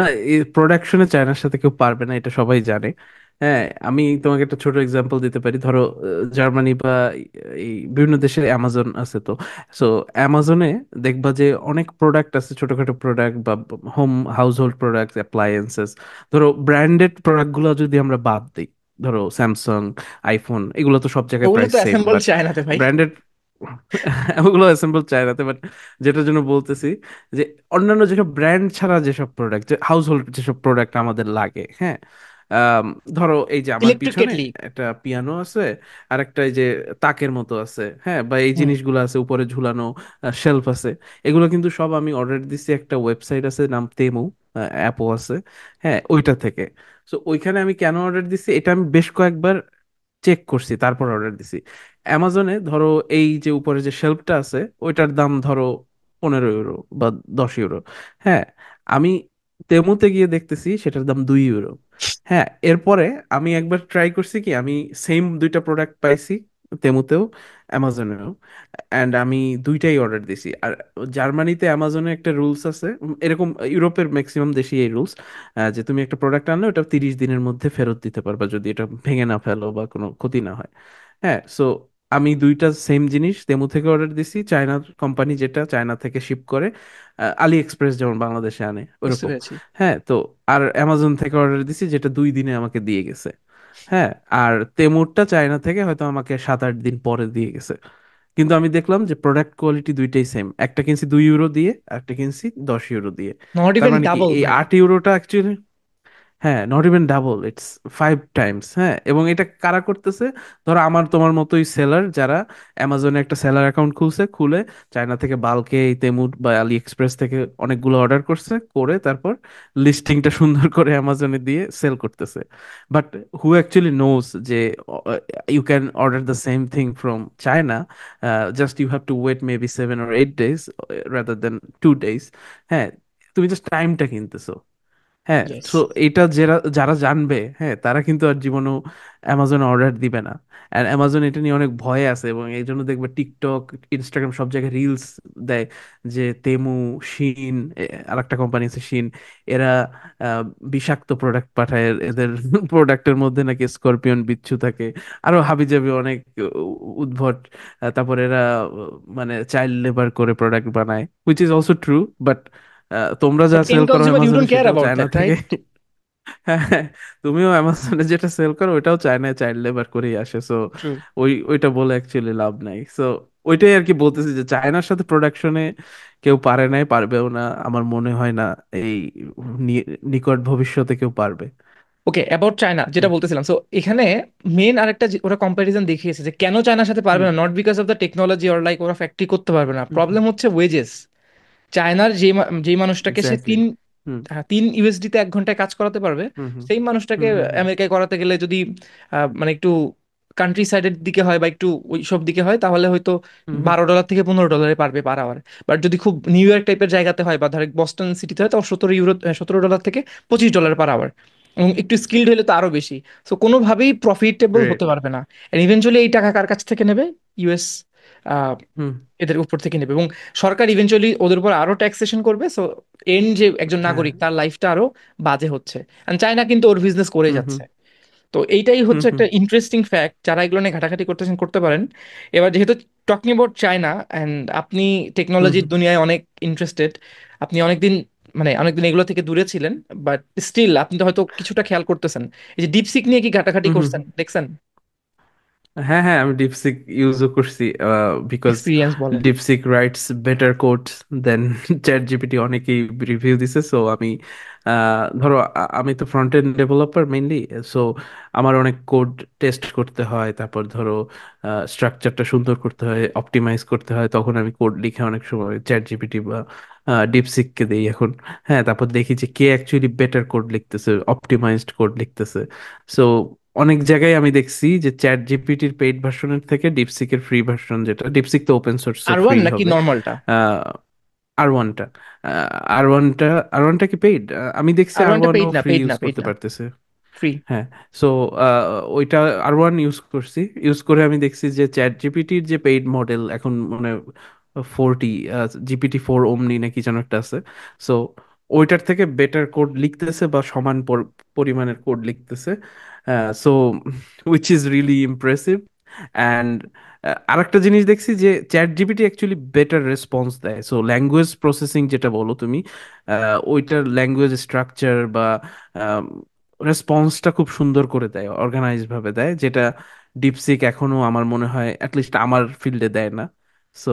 প্রোডাকশনে চায়নার সাথে কেউ পারবে না, এটা সবাই জানে। হ্যাঁ, আমি তোমাকে একটা ছোট এক্সাম্পল দিতে পারি। ধরো জার্মানি বা এই বিভিন্ন দেশের অ্যামাজন আছে তো। সো অ্যামাজনে দেখবা যে অনেক প্রোডাক্ট আছে, ছোটখাটো প্রোডাক্ট বা home house hold product, appliances. ধরো ব্র্যান্ডেড প্রোডাক্টগুলো যদি আমরা বাদ দিই, ধরো স্যামসাং, আইফোন, এগুলো তো সব জায়গায় ওগুলো প্রায় তো সেম। অ্যাসেম্বল বাট চায়নাতে ভাই। ব্র্যান্ডেড ওগুলো অ্যাসেম্বল চায়নাতে। বাট যেটার জন্য বলতেছি যে অন্যান্য যেসব ব্র্যান্ড ছাড়া যেসব প্রোডাক্ট, যে হাউস হোল্ড যেসব প্রোডাক্ট আমাদের লাগে, হ্যাঁ, আম, ধরো এই যে আমার ইলেকট্রিক পিছনে কেটলি। একটা পিয়ানো আছে, আর একটা এই যে তাকের মতো আছে, হ্যাঁ, বা এই হুম। জিনিসগুলো আছে উপরে ঝুলানো, শেলফ আছে। এগুলো কিন্তু সব আমি অর্ডার দিছি, একটা ওয়েবসাইট আছে নাম তেমু, অ্যাপও আছে, হ্যাঁ, ওইটা থেকে। তো ওইখানে আমি কেন অর্ডার দিছি এটা আমি বেশ কয়েকবার চেক করছি, তারপর অর্ডার দিছি। অ্যামাজনে ধরো এই যে উপরে যে শেলফটা আছে ওইটার দাম ধরো 15 ইউরো বা 10 ইউরো। হ্যাঁ, আমি তেমুতে গিয়ে দেখতেছি সেটার দাম 2 ইউরো। হ্যাঁ, এরপরে আমি একবার ট্রাই করছি কি, আমি সেম দুইটা প্রোডাক্ট পাইছি তেমুতেও, অ্যামাজনেও, অ্যান্ড আমি দুইটাই অর্ডার দিছি। আর জার্মানিতে অ্যামাজনে একটা রুলস আছে, এরকম ইউরোপের ম্যাক্সিমাম দেশই এই রুলস, যে তুমি একটা প্রোডাক্ট আনলে ওটা 30 দিনের মধ্যে ফেরত দিতে পারবা যদি এটা ভেঙে না ফেলো বা কোনো ক্ষতি না হয়। হ্যাঁ, সো আমি দুইটা সেম জিনিস তেমু থেকে অর্ডার দিছি, চায়নার কোম্পানি যেটা চায়না থেকে শিপ করে, আলি এক্সপ্রেস যেমন বাংলাদেশে আনে বুঝতে ওরকম। পেরেছি। হ্যাঁ, তো আর অ্যামাজন থেকে অর্ডার দিছি যেটা 2 দিনে আমাকে দিয়ে গেছে। হ্যাঁ, আর তেমুরটা চায়না থেকে হয়তো আমাকে 7-8 দিন পরে দিয়ে গেছে। কিন্তু আমি দেখলাম যে প্রোডাক্ট কোয়ালিটি দুইটাই সেম, একটা কিনছি 2 ইউরো দিয়ে, একটা কিনছি 10 ইউরো দিয়ে। নট তার ইভেন মানে কি ডাবল এই ভাই। 8 ইউরোটা অ্যাকচুয়ালি, হ্যাঁ, not even double, it's 5 Times. হ্যাঁ, এবং এটা কারা করতেছে? ধরো আমার তোমার মতোই সেলার, যারা অ্যামাজনে একটা সেলার অ্যাকাউন্ট খুলছে, খুলে চায়না থেকে বাল্কে এই তেমুর বা আলি এক্সপ্রেস থেকে অনেকগুলো অর্ডার করছে, করে তারপর লিস্টিংটা সুন্দর করে অ্যামাজনে দিয়ে সেল করতেছে। বাট হু অ্যাকচুয়ালি নোস যে you can order the same thing from China, just you have to wait maybe 7 or 8 days rather than 2 days। হ্যাঁ, তুমি জাস্ট টাইমটা কিনতেছো। হ্যাঁ, ইয়েস। তো এটা যারা যারা জানবে, হ্যাঁ, তারা কিন্তু আর জীবনেও অ্যামাজনে অর্ডার দিবে না। আর অ্যামাজন এটা নিয়ে অনেক ভয়ে আছে, এবং এই জন্য দেখবে টিকটক, ইনস্টাগ্রাম সব জায়গায় রিলস দেয় যে তেমু, শিন, আর একটা কোম্পানি আছে শিন, এরা আহ, বিষাক্ত প্রোডাক্ট পাঠায়, এদের প্রোডাক্টের মধ্যে নাকি স্করপিয়ন বিচ্ছু থাকে, আরো হাবিজাবি অনেক উদ্ভট। তারপর এরা মানে চাইল্ড লেবার করে প্রোডাক্ট বানায়, which is also true. But তোমরা যা বাট এন্ড সেল করো কনজিউমার ইউ অ্যামাজনে ডোন্ট কেয়ার সেটাও অ্যাবাউট চায়না দ্যাট, থেকে। রাইট? হ্যাঁ, তুমিও অ্যামাজনে যেটা সেল করো ওইটাও চায়নায় চাইল্ড লেবার করেই আসে। So true. ওইটা বলে অ্যাকচুয়ালি লাভ নাই। সো ওইটাই আর কি বলতেছি, যে চায়নার সাথে প্রোডাকশনে কেউ পারে নাই, পারবেও না, আমার মনে হয় না এই নিকট ভবিষ্যতে কেউ পারবে। ওকে, অ্যাবাউট চায়না যেটা হুম বলতেছিলাম, সো এখানে মেন আরেকটা ওরা কম্প্যারিজন দেখিয়েছে যে কেন চায়নার সাথে পারবে হুম না, not because of the technology or like ওরা ফ্যাক্টরি করতে পারবে না, হুম হুম। প্রবলেম হচ্ছে ওয়েজেস। চায়নার যেই মানুষটাকে সে এক্স্যাক্টলি। হুম 3 USD তে 1 ঘন্টায় কাজ করাতে পারবে, হুম হুম সেই মানুষটাকে হুম হুম হুম আমেরিকায় করাতে গেলে যদি মানে একটু কান্ট্রি সাইডের দিকে হয় বা একটু ওই সব দিকে হয়, তাহলে হয়তো হুম হুম। $12 থেকে $15 পারবে পার আওয়ার। বাট যদি খুব নিউ ইয়র্ক টাইপের জায়গাতে হয় বা ধরেন বস্টন সিটিতে হয়, তাও $17 থেকে $25 পার আওয়ার। এবং একটু স্কিলড হলে তো আরো বেশি। সো কোনোভাবেই প্রফিটেবল হতে গ্রেট। পারবে না। ইভেনচুয়ালি এই টাকা কার কাছ থেকে নেবে? ইউএস হুম এদের উপর থেকে নেবে, এবং সরকার ইভেনচুয়ালি ওদের উপর আরো ট্যাক্সেশন করবে। সো এন্ড যে একজন হ্যাঁ। নাগরিক তার লাইফটা আরো বাজে হচ্ছে। আর চায়না কিন্তু ওর বিজনেস করে হুম হুম যাচ্ছে। তো এইটাই হুম হচ্ছে হুম একটা ইন্টারেস্টিং ফ্যাক্ট, যারা এগুলো নিয়ে ঘাটাঘাটি করতেছেন করতে পারেন। এবার যেহেতু টকিং অ্যাবাউট চায়না অ্যান্ড আপনি হুম টেকনোলজির হুম দুনিয়ায় অনেক ইন্টারেস্টেড, আপনি অনেকদিন মানে অনেকদিন এগুলো থেকে দূরে ছিলেন, বাট স্টিল আপনি তো হয়তো কিছুটা খেয়াল করতেছেন। এই যে ডিপসিক নিয়ে কি ঘাটাঘাটি হুম হুম করছেন, হুম। দেখছেন? হ্যাঁ হ্যাঁ, আমি ডিপসিক ইউজও করছি, বিকজ এক্সপিরিয়েন্স বলেন। ডিপসিক রাইটস বেটার কোড দেন চ্যাট জিপিটি, অনেকেই রিভিউ দিছে। সো আমি ধরো আমি তো front end developer mainly. So আমার অনেক কোড টেস্ট করতে হয়, তারপর ধরো স্ট্রাকচারটা সুন্দর করতে হয়, অপটিমাইজ করতে হয়, তখন আমি কোড লিখে অনেক সময় চ্যাট জিপিটি বা ডিপসিককে দিই এখন। হ্যাঁ, তারপর দেখি যে কে অ্যাকচুয়ালি বেটার কোড লিখতেছে, অপটিমাইজড কোড লিখতেছে। সো অনেক জায়গায় আমি দেখছি যে চ্যাট জিপিটির পেইড ভার্সনের থেকে ডিপসিকের ফ্রি ভার্সন, যেটা ডিপসিক তো ওপেন সোর্স, আর ফ্রি ওয়ান নাকি হবে। নর্মালটা? আর ওয়ানটা, আর ওয়ানটা, আর ওয়ানটা কি পেইড? আমি দেখছি আর আর ওয়ানটা ওয়ানও পেইড না, ফ্রি পেইড না, ইউজ পেইড করতে না, পারতেছে। ফ্রি। হ্যাঁ। সো ওইটা আর ওয়ান ইউজ করছি, ইউজ করে আমি দেখছি যে চ্যাট জিপিটির যে পেইড মডেল এখন মানে 40, GPT-4 ওমনি নাকি যেন একটা আছে। সো ওইটার থেকে বেটার কোড লিখতেছে বা সমান পরিমাণের কোড লিখতেছে। So which is really impressive. And আরেকটা জিনিস দেখছি যে ChatGPT actually better response দেয়। সো ল্যাঙ্গুয়েজ প্রসেসিং যেটা বলো তুমি, ওইটার ল্যাঙ্গুয়েজ স্ট্রাকচার বা রেসপন্সটা খুব সুন্দর করে দেয়, অর্গানাইজ ভাবে দেয়, যেটা ডিপসিক এখনো আমার মনে হয় অ্যাটলিস্ট আমার ফিল্ডে দেয় না। সো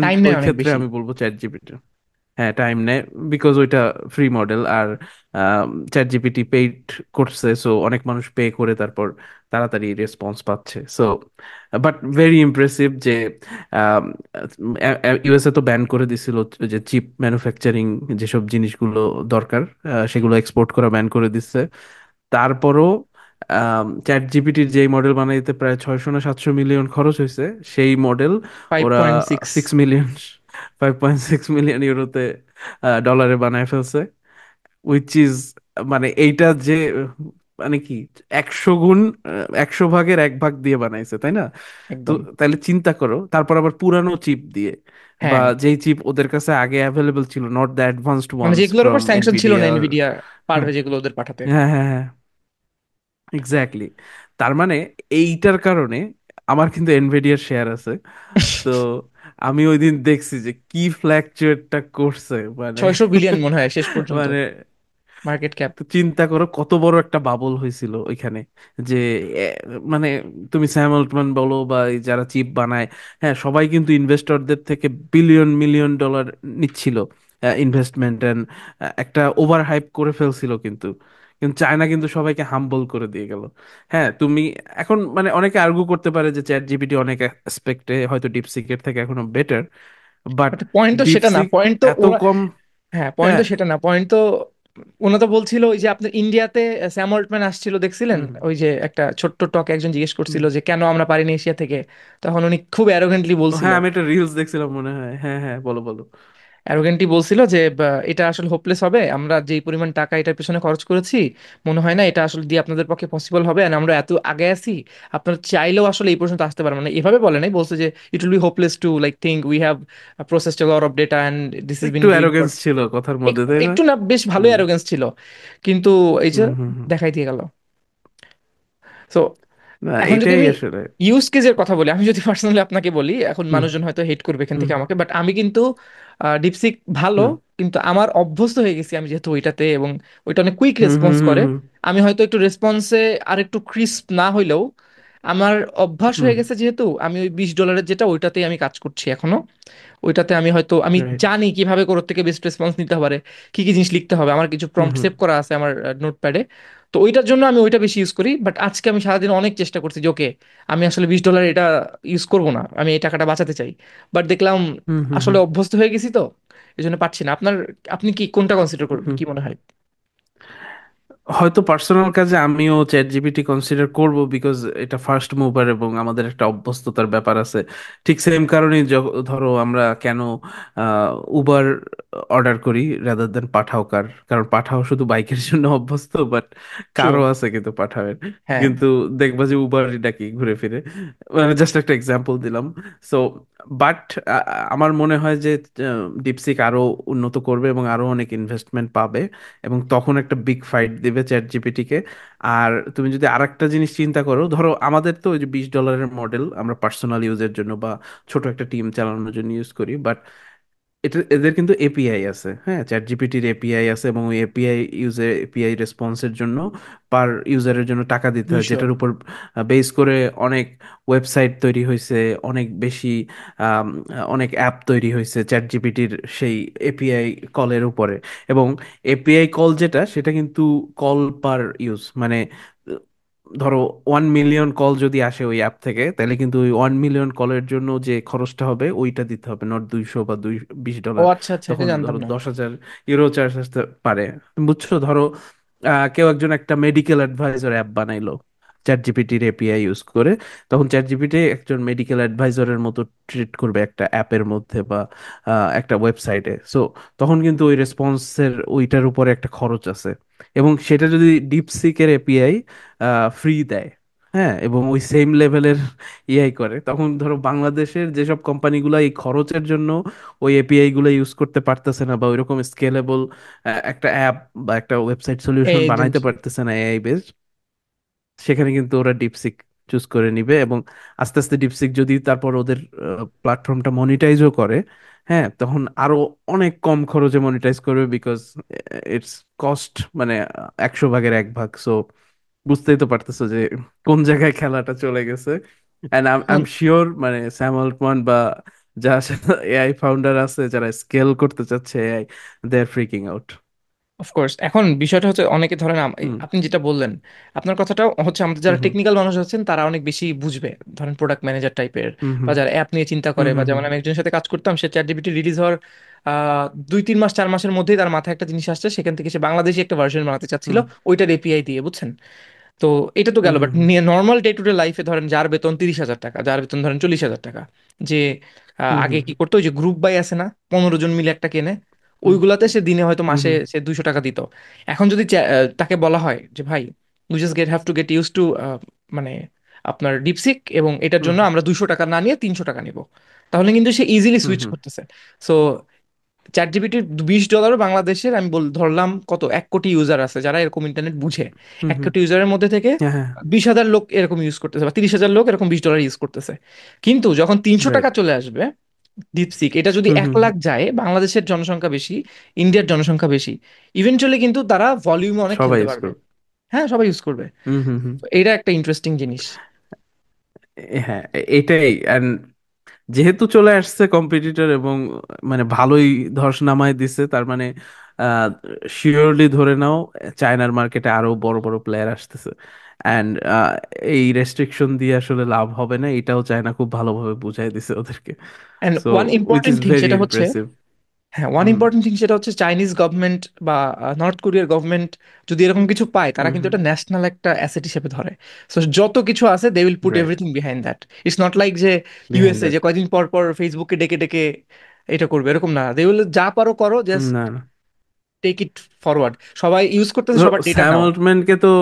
টাইম ওই নেয় অনেক ক্ষেত্রে বেশি। আমি বলবো চ্যাট জিপিটি। হ্যাঁ, টাইম নেয়, বিকজ ওইটা ফ্রি মডেল। আর চ্যাট জিপিটি পেইড করছে, সো অনেক মানুষ পে করে তারপর তাড়াতাড়ি রেসপন্স পাচ্ছে। সো বাট ভেরি ইমপ্রেসিভ যে ইউএসএ তো ব্যান করে দিছিল যে চিপ ম্যানুফ্যাকচারিং, যেসব জিনিসগুলো দরকার সেগুলো এক্সপোর্ট করা ব্যান করে দিচ্ছে। তারপরও চ্যাট জিপিটির যেই মডেল বানাইতে প্রায় 600 না 700 মিলিয়ন খরচ হয়েছে, সেই মডেল ফাইভ ওরা পয়েন্ট সিক্স 6 মিলিয়ন, 5.6 মিলিয়ন ইউরোতে, ডলারে বানায় ফেলছে। উইচ ইজ মানে এইটা যে মানে কি 100 গুণ, 100 ভাগের 1 ভাগ দিয়ে বানাইছে, তাই না? তো একদম। তাহলে চিন্তা করো, তারপর আবার পুরানো চিপ দিয়ে, বা হ্যাঁ, যেই চিপ ওদের কাছে আগে অ্যাভেলেবল ছিল, নট দ্য অ্যাডভান্সড মানে ওয়ান্স যেগুলোর উপর ফ্রম স্যাংশন ছিল না এনভিডিয়া। এনভিডিয়া হ্যাঁ পারবে যেগুলো ওদের পাঠাতে। হ্যাঁ হ্যাঁ হ্যাঁ, এক্স্যাক্টলি। তার মানে এইটার কারণে আমার কিন্তু এনভিডিয়ার শেয়ার আছে। তো আমি ওই দিন দেখছি যে কি ফ্ল্যাকচুয়েটটা করছে, মানে 600 বিলিয়ন মনে হয় শেষ পর্যন্ত মানে মার্কেট ক্যাপ। তো চিন্তা করো কত বড় একটা বাবল হয়েছিল ওইখানে। যে এ, মানে তুমি স্যাম অল্টম্যান বলো বা এই যারা চিপ বানায়, হ্যাঁ, সবাই কিন্তু ইনভেস্টরদের থেকে বিলিয়ন মিলিয়ন ডলার নিচ্ছিল ইনভেস্টমেন্ট, এন্ড একটা ওভার হাইপ করে ফেলছিল কিন্তু। কিন্তু চায়না কিন্তু সবাইকে হাম্বল করে দিয়ে গেল। হ্যাঁ, তুমি এখন মানে অনেকে আর্গু করতে পারে যে চ্যাট জিপিটি অনেক অ্যাসপেক্টে হয়তো ডিপসিকের থেকে এখনো বেটার, বাট বাট পয়েন্ট তো সেটা না, ডিপসিক পয়েন্ট তো এত ওরা, কম। হ্যাঁ পয়েন্ট হ্যাঁ। তো সেটা না, পয়েন্ট তো ওনা তো বলছিল ওই যে আপনার ইন্ডিয়াতে স্যাম অল্টম্যান আসছিল দেখছিলেন, হুম ওই যে একটা ছোট্ট টকে একজন জিজ্ঞেস হুম। করছিল যে কেন আমরা পারিনি এশিয়া থেকে, তখন উনি খুব অ্যারোগেন্টলি ও বলছিল, হ্যাঁ, আমি একটা রিলস দেখছিলাম মনে হয়। হ্যাঁ হ্যাঁ, বলো বলো। অ্যারোগেন্টলি বলছিল যে এটা আসলে হোপলেস হবে, আমরা যেই পরিমাণ টাকা এটার পেছনে খরচ করেছি মনে হয় না এটা আসলে দিয়ে আপনাদের পক্ষে পসিবল হবে, আর আমরা এত আগে আছি, আপনারা চাইলেও আসলে এই পর্যন্ত আসতে পারবেন না, এভাবে বলে নাই, বলছে যে it will be hopeless to like think we have processed a lot of data and this has একটু been doing for, অ্যারোগেন্স ছিল কথার মধ্যে, তাই না? একটু না বেশ ভালোই হুম অ্যারোগেন্স ছিল, কিন্তু এই যে হুম হুম হুম। দেখাই দিয়ে গেল। সো না, এখন যদি এটাই আমি আসলে। ইউজ কেসের কথা বলি, আমি যদি পার্সোনালি আপনাকে বলি, এখন হুম মানুষজন হয়তো হেট করবে এখান হুম থেকে আমাকে, বাট আমি কিন্তু ডিপসিক ভালো, হুম কিন্তু আমার অভ্যস্ত হয়ে গেছি আমি যেহেতু ওইটাতে, এবং ওইটা অনেক কুইক হুম হুম রেসপন্স হুম করে, হুম আমি হয়তো একটু রেসপন্সে আর একটু ক্রিস্প না হইলেও আমার অভ্যাস হুম। হয়ে গেছে, যেহেতু আমি ওই $20 যেটা ওইটাতেই আমি কাজ করছি এখনো, ওইটাতে আমি হয়তো আমি রাইট। জানি কিভাবে কোর থেকে বেস্ট রেসপন্স নিতে পারে, কি কি জিনিস লিখতে হবে, আমার কিছু হুম প্রম্পট হুম সেভ করা আছে আমার নোটপ্যাডে। তো ওইটার জন্য আমি ওইটা বেশি ইউজ করি, বাট আজকে আমি সারাদিন অনেক চেষ্টা করছি যে ওকে আমি আসলে $20 এটা ইউজ করব না, আমি এই টাকাটা বাঁচাতে চাই, বাট দেখলাম হুম হুম আসলে হুম অভ্যস্ত হয়ে গেছি তো, এই জন্য পারছি না। আপনি কি কোনটা কনসিডার করবেন, হুম। কি মনে হয়? হয়তো পার্সোনাল কাজে আমিও চ্যাট জিপিটি কনসিডার করব, বিকজ এটা ফার্স্ট মুভার এবং আমাদের একটা অভ্যস্ততার ব্যাপার আছে। ঠিক সেম কারণেই ধরো আমরা কেন উবার অর্ডার করি রাদার দেন পাঠাও কার, কারণ পাঠাও শুধু বাইকের জন্য অভ্যস্ত, বাট ট্রু। কারও আছে কিন্তু পাঠাওয়ের। হ্যাঁ। কিন্তু দেখবা যে উবারই ডাকি ঘুরে ফিরে, মানে জাস্ট একটা এক্সাম্পল দিলাম। সো বাট আমার মনে হয় যে ডিপসিক আরো উন্নত করবে এবং আরো অনেক ইনভেস্টমেন্ট পাবে, এবং তখন একটা বিগ ফাইট দিবে চ্যাট জিপিটিকে। আর তুমি যদি আরেকটা জিনিস চিন্তা করো, ধরো আমাদের তো ওই যে $20 মডেল আমরা পার্সোনাল ইউজের জন্য বা ছোট একটা টিম চালানোর জন্য ইউজ করি, বাট এটা এদের কিন্তু এপিআই আছে। হ্যাঁ, চ্যাট জিপিটির এপিআই আছে, এবং ওই এপিআই এপিআই রেসপন্সের জন্য পার ইউজারের জন্য টাকা দিতে হয়, 200। যেটার উপর বেস করে অনেক ওয়েবসাইট তৈরি হয়েছে, অনেক বেশি আম, অনেক অ্যাপ তৈরি হয়েছে চ্যাট জিপিটির সেই এপিআই কলের উপরে। এবং এপিআই কল যেটা, সেটা কিন্তু কল পার ইউজ, মানে ধরো 1 মিলিয়ন কল যদি আসে ওই অ্যাপ থেকে, তাহলে কিন্তু ওই 1 মিলিয়ন কলের জন্য যে খরচটা হবে ওইটা দিতে হবে, নট 200 বা ও $20। আচ্ছা আচ্ছা, এটা তখন জানতাম ধরো না। 10,000 ইউরো চার্জ আসতে পারে। তুমি বুঝছো? ধরো কেউ একজন একটা মেডিকেল অ্যাডভাইজার অ্যাপ বানাইলো চ্যাট জিপিটির এপিআই ইউজ করে, তখন চ্যাট জিপিটি একজন মেডিকেল অ্যাডভাইজারের মতো ট্রিট করবে একটা অ্যাপের মধ্যে বা একটা ওয়েবসাইটে। সো তখন কিন্তু ওই রেসপন্সের ওইটার উপরে একটা খরচ আছে। এবং সেটা যদি ডিপসিকের এপিআই ফ্রি দেয়, হ্যাঁ, এবং ওই সেম লেভেলের ইআই করে, তখন ধরো বাংলাদেশের যেসব কোম্পানিগুলো এই খরচের জন্য ওই এপিআই গুলো ইউজ করতে পারতেছে না, বা ওইরকম স্কেলেবল একটা অ্যাপ বা একটা ওয়েবসাইট সলিউশন এই বানাইতে পারতেছে না এআই বেসড, সেখানে কিন্তু ওরা ডিপসিক চুজ করে নিবে। এবং আস্তে আস্তে ডিপসিক যদি তারপর ওদের প্ল্যাটফর্মটা মনিটাইজও করে, হ্যাঁ, তখন আরো অনেক কম খরচে মনিটাইজ করবে, বিকজ ইটস কস্ট মানে 100 ভাগের 1 ভাগ। সো বুঝতেই তো পারতেছো যে কোন জায়গায় খেলাটা চলে গেছে। অ্যান্ড আই এখন এম শিওর মানে স্যাম অল্টমান বা যারা এআই ফাউন্ডার আছে, যারা স্কেল করতে চাচ্ছে এআই, দে আর ফ্রিকিং আউট। অফকোর্স এখন বিষয়টা হচ্ছে অনেকে ধরেন হুম আপনি যেটা বললেন, আপনার কথাটাও হচ্ছে, আমাদের যারা হুম টেকনিক্যাল মানুষ আছেন তারা অনেক বেশি বুঝবে, ধরেন প্রোডাক্ট ম্যানেজার টাইপের, হুম বা হুম যারা অ্যাপ নিয়ে চিন্তা হুম করে, বা হুম যেমন হুম আমি একজনের সাথে কাজ করতাম, সে চ্যাট জিপিটি রিলিজ হওয়ার 2-3 মাস 4 মাসের মধ্যেই তার মাথায় একটা জিনিস আসছে, সেখান থেকে সে বাংলাদেশি একটা ভার্সন বানাতে চাচ্ছিল হুম ওইটার এপিআই দিয়ে, বুঝছেন? তো এটা তো হুম গেল, but hmm hmm normal day to day লাইফে ধরেন যার বেতন 30,000 টাকা, যার বেতন ধরেন 40,000 টাকা, যে হুম আগে হুম কি করতো, ওই যে গ্রুপ বাই আছে না, 15 জন মিলে একটা কেনে, হুম ওইগুলাতে সে দিনে হয়তো হুম মাসে হুম সে 200 টাকা দিত। এখন যদি তাকে বলা হয় যে ভাই we just have to get use to মানে আপনার ডিপসিক, এবং এটার হুম জন্য আমরা 200 টাকা না নিয়ে 300 টাকা নিব, তাহলে কিন্তু সে ইজিলি হুম সুইচ হুম করতেছে। সো চ্যাট জিপিটির $20 বাংলাদেশের আমি ধরলাম কত 1 কোটি ইউজার আছে যারা এরকম ইন্টারনেট বুঝে, হুম এক হুম। কোটি ইউজারের মধ্যে থেকে হ্যাঁ হ্যাঁ। 20,000 লোক এরকম ইউজ করতেছে, বা 30,000 লোক এরকম $20 ইউজ করতেছে। কিন্তু যখন 300 টাকা রাইট। চলে আসবে ডিপসিক, এটা যদি হুম এক হুম হুম। লাখ যায়, বাংলাদেশের জনসংখ্যা বেশি, ইন্ডিয়ার জনসংখ্যা বেশি, ইভেনচুয়ালি কিন্তু তারা ভলিউমে অনেক সবাই খেলতে ইউজ পারবে। করবে। হ্যাঁ, সবাই ইউজ করবে। হুম হুম হুম। তো এইটা একটা ইন্টারেস্টিং জিনিস। হ্যাঁ, এটাই। অ্যান্ড যেহেতু চলে আসছে কম্পিটিটর এবং মানে ভালোই ধস নামায় দিছে, তার মানে শিওরলি ধরে নাও চায়নার মার্কেটে আরো বড় বড় প্লেয়ার আসতেছে। অ্যান্ড এই রেস্ট্রিকশন দিয়ে আসলে লাভ হবে না, এটাও চায়না খুব ভালোভাবে বুঝাই দিছে ওদেরকে। And so one which important is thing very সেটা হচ্ছে, ইমপ্রেসিভ। হ্যাঁ ওয়ান হুম ইম্পর্টেন্ট থিং সেটা হচ্ছে চাইনিজ গভর্নমেন্ট বা নর্থ কোরিয়ার গভর্নমেন্ট যদি এরকম কিছু পায়, তারা হুম কিন্তু হুম। এটা ন্যাশনাল একটা অ্যাসেট হিসেবে ধরে। সো যত কিছু আছে they will put right. Everything behind that. It's not like যে বিহাইন্ড ইউএসএ দ্যাট। যে কয়দিন পর পর ফেসবুকে ডেকে ডেকে এটা করবে, এরকম না। দে উইল যা পারো করো, জাস্ট না না, টেক ইট ফরওয়ার্ড। সবাই ইউজ করতেছে, ধরো সবার ডেটা স্যাম নাও। অল্টম্যানকে তো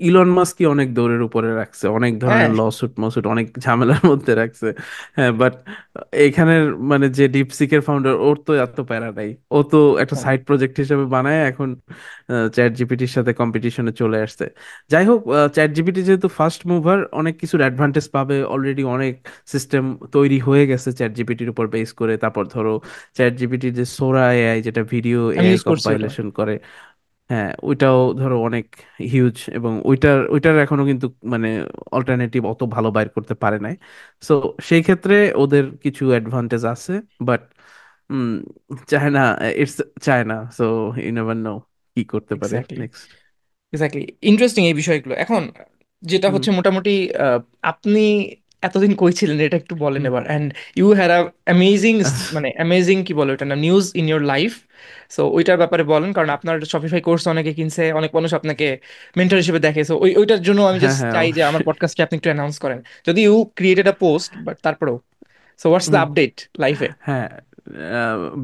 ইলন মাস্কই অনেক দৌড়ের উপরে রাখছে, অনেক হ্যাঁ ধরনের লসুট মসুট অনেক ঝামেলার মধ্যে রাখছে। হ্যাঁ বাট এখানের মানে যে ডিপসিকের ফাউন্ডার, ওর তো এত প্যারা নাই। ও তো একটা হ্যাঁ, সাইড প্রজেক্ট হিসেবে বানায় এখন চ্যাট জিপিটির সাথে কম্পিটিশনে চলে আসছে। যাই হোক, চ্যাট জিপিটি যেহেতু ফার্স্ট মুভার, অনেক কিছুর অ্যাডভান্টেজ পাবে। অলরেডি অনেক সিস্টেম তৈরি হয়ে গেছে চ্যাট জিপিটির উপর বেস করে। তারপর ধরো চ্যাট জিপিটির যে সোরা এআই, যেটা ভিডিও আমি এআই ইউজ করছি ওটা। কম্পাইলেশন করে, হ্যাঁ ওইটাও ধরো অনেক হিউজ, এবং ওইটার এখনো কিন্তু মানে অল্টারনেটিভ অত ভালো বাইর করতে পারে নাই। সো সেই ক্ষেত্রে ওদের কিছু অ্যাডভান্টেজ আছে। But China, it's China, so you never know কি করতে পারে এক্স্যাক্টলি, নেক্সট। এক্স্যাক্টলি। ইন্টারেস্টিং এই বিষয়গুলো। এখন যেটা হুম হচ্ছে মোটামুটি, আপনি এতদিন কই ছিলেন এটা একটু বলেন হুম। এবার। And you had a amazing, মানে অ্যামেজিং কি বলে ওটা না, news in your life. So ওইটার ব্যাপারে বলেন, কারণ আপনার শপিফাই কোর্স অনেকে কিনছে, অনেক মানুষ আপনাকে মেন্টর হিসেবে দেখে। সো ওইটার জন্য আমি হ্যাঁ জাস্ট হ্যাঁ চাই যে আমার অবশ্যই। পডকাস্টে আপনি একটু অ্যানাউন্স করেন, যদি you created a post, but তারপরেও। So what's the hmm. Update লাইফে? হ্যাঁ,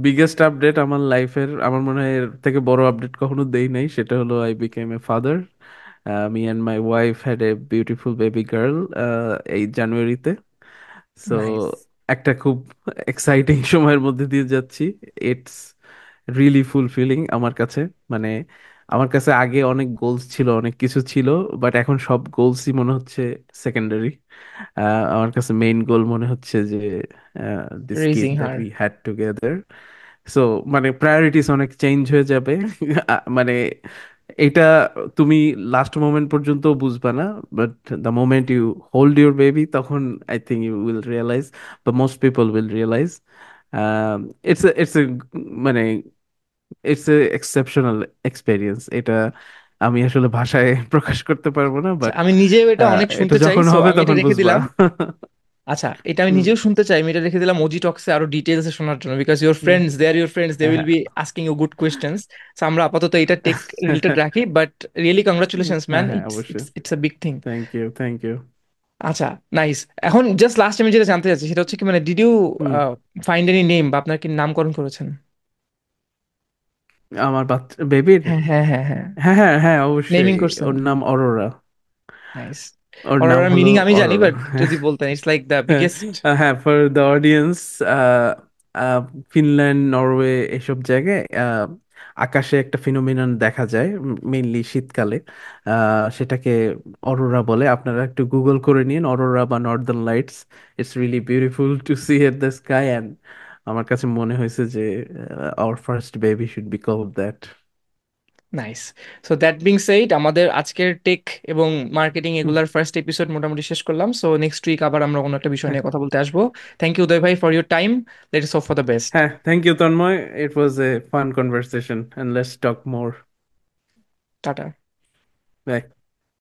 বিগেস্ট আপডেট আমার লাইফের, আমার মনে হয় এর থেকে বড় আপডেট কখনো দেই নাই, সেটা হলো I became a father. Me and my wife had a beautiful baby girl এই জানুয়ারিতে। So nice. একটা খুব এক্সাইটিং সময়ের মধ্যে দিয়ে যাচ্ছি। ইটস রিয়েলি ফুলফিলিং আমার কাছে। মানে আমার কাছে আগে অনেক গোলস ছিল, অনেক কিছু ছিল, বাট এখন সব গোলসই মনে হচ্ছে সেকেন্ডারি। আমার কাছে মেইন গোল মনে হচ্ছে যে this kid raising that her. We had together. So মানে প্রায়োরিটিস অনেক চেঞ্জ হয়ে যাবে। মানে এটা তুমি লাস্ট মোমেন্ট পর্যন্ত বুঝবা না, but the moment you hold your baby, তখন I think you will realise, বা most people will realise it's a মানে ইটস এ এক্সেপশনাল এক্সপেরিয়েন্স। এটা আমি আসলে ভাষায় প্রকাশ করতে পারবো না, আচ্ছা, বাট আমি নিজেও এটা অনেক এটা শুনতে চাই, যখন সো হবে আমি এটা তখন রেখে বুঝবা। দিলাম। আচ্ছা, এটা আমি হুম নিজেও শুনতে চাই, আমি এটা রেখে দিলাম ওজি টক্সে আরো ডিটেলসে শোনার জন্য, because your hmm. Friends, they are your friends, they হ্যাঁ উইল হ্যাঁ। Be asking you good questions. So আমরা আপাতত এটা টেক রিলেটেড রাখি, বাট রিয়েলি কংগ্রাচুলেশনস ম্যান, হ্যাঁ হ্যাঁ ইটস অবশ্যই। It's it's a big thing. Thank you thank you. আচ্ছা, নাইস। এখন জাস্ট লাস্ট আমি যেটা জানতে চাচ্ছি সেটা হচ্ছে কি, মানে did you hmm. Find any name, বা আপনার কি নামকরণ করেছেন? আমার বাচ্চা বেবির, হ্যাঁ হ্যাঁ হ্যাঁ হ্যাঁ, হ্যাঁ হ্যাঁ হ্যাঁ অবশ্যই। নেমিং করছেন? ওর নাম অরোরা। নাইস। ওর নাম অরোরার হলো মিনিং আমি জানি, অরোরা। বাট যদি বলতেন, ইটস লাইক দ্য বিগেস্ট। হ্যাঁ, for the audience, Finland, Norway এসব জায়গায় আকাশে একটা ফিনোমিনন দেখা যায় মেইনলি শীতকালে। সেটাকে অরোরা বলে। আপনারা একটু গুগল করে নিন অরোরা বা northern lights. It's really beautiful to see at the sky, and আমার কাছে মনে হয়েছে যে our first baby should be called that. Nice. So that being said, আমাদের আজকের টেক এবং মার্কেটিং এগুলার ফার্স্ট এপিসোড মোটামুটি শেষ করলাম। সো নেক্সট উইক আবার আমরা কোনো একটা বিষয় হ্যাঁ নিয়ে কথা বলতে আসবো। থ্যাংক ইউ উদয় ভাই for your time. Let's hope for the best. হ্যাঁ, thank you Tanmoy. It was a fun conversation, and let's talk more. Tata. By.